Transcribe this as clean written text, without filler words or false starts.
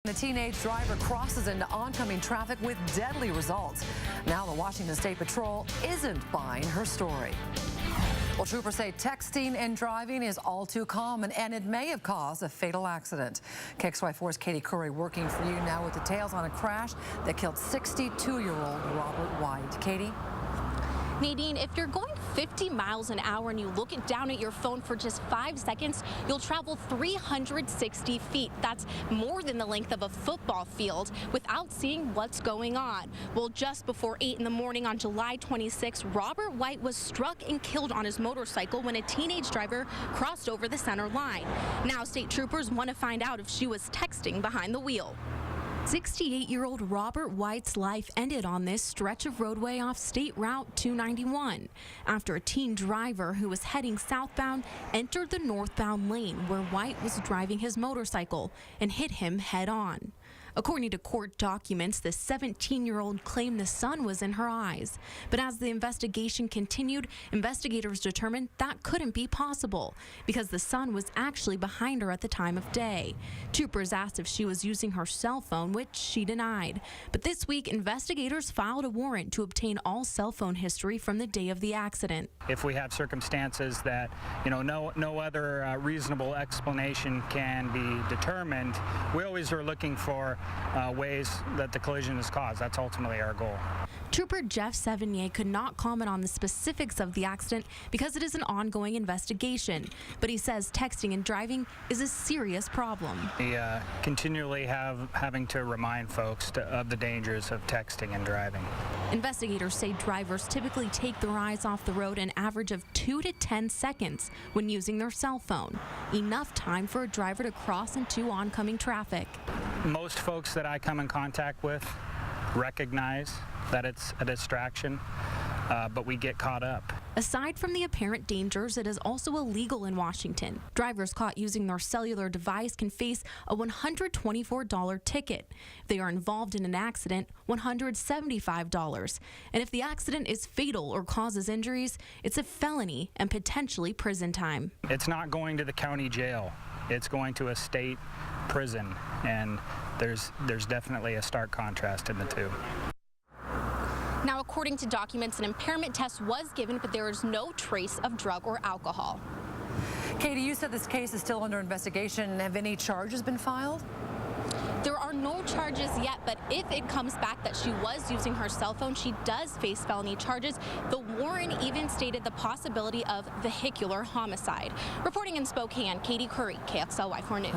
The teenage driver crosses into oncoming traffic with deadly results. Now the Washington State Patrol isn't buying her story. Well, troopers say texting and driving is all too common, and it may have caused a fatal accident. KXY4's Caiti Currey working for you now with details on a crash that killed 62-year-old Robert White. Caiti? Nadine, if you're going 50 miles an hour and you look down at your phone for just 5 seconds, you'll travel 360 feet. That's more than the length of a football field without seeing what's going on. Well, just before 8 in the morning on July 26, Robert White was struck and killed on his motorcycle when a teenage driver crossed over the center line. Now, state troopers want to find out if she was texting behind the wheel. 68-year-old Robert White's life ended on this stretch of roadway off State Route 291 after a teen driver who was heading southbound entered the northbound lane where White was driving his motorcycle and hit him head-on. According to court documents, the 17-year-old claimed the sun was in her eyes. But as the investigation continued, investigators determined that couldn't be possible because the sun was actually behind her at the time of day. Troopers asked if she was using her cell phone, which she denied. But this week, investigators filed a warrant to obtain all cell phone history from the day of the accident. If we have circumstances that, no other reasonable explanation can be determined, we always are looking for ways that the collision is caused. That's ultimately our goal. Trooper Jeff Sevigny could not comment on the specifics of the accident because it is an ongoing investigation, but he says texting and driving is a serious problem. We continually having to remind folks of the dangers of texting and driving. Investigators say drivers typically take their eyes off the road an average of 2 to 10 seconds when using their cell phone, enough time for a driver to cross into oncoming traffic. Most folks that I come in contact with recognize that it's a distraction, but we get caught up. Aside from the apparent dangers, it is also illegal in Washington. Drivers caught using their cellular device can face a $124 ticket. If they are involved in an accident, $175. And if the accident is fatal or causes injuries, it's a felony and potentially prison time. It's not going to the county jail. It's going to a state prison, and there's definitely a stark contrast in the two. Now, according to documents, an impairment test was given, but there is no trace of drug or alcohol. Caiti, you said this case is still under investigation. Have any charges been filed? There are no charges yet, but if it comes back that she was using her cell phone, she does face felony charges. The warrant even stated the possibility of vehicular homicide. Reporting in Spokane, Caiti Currey, KXLY4 News.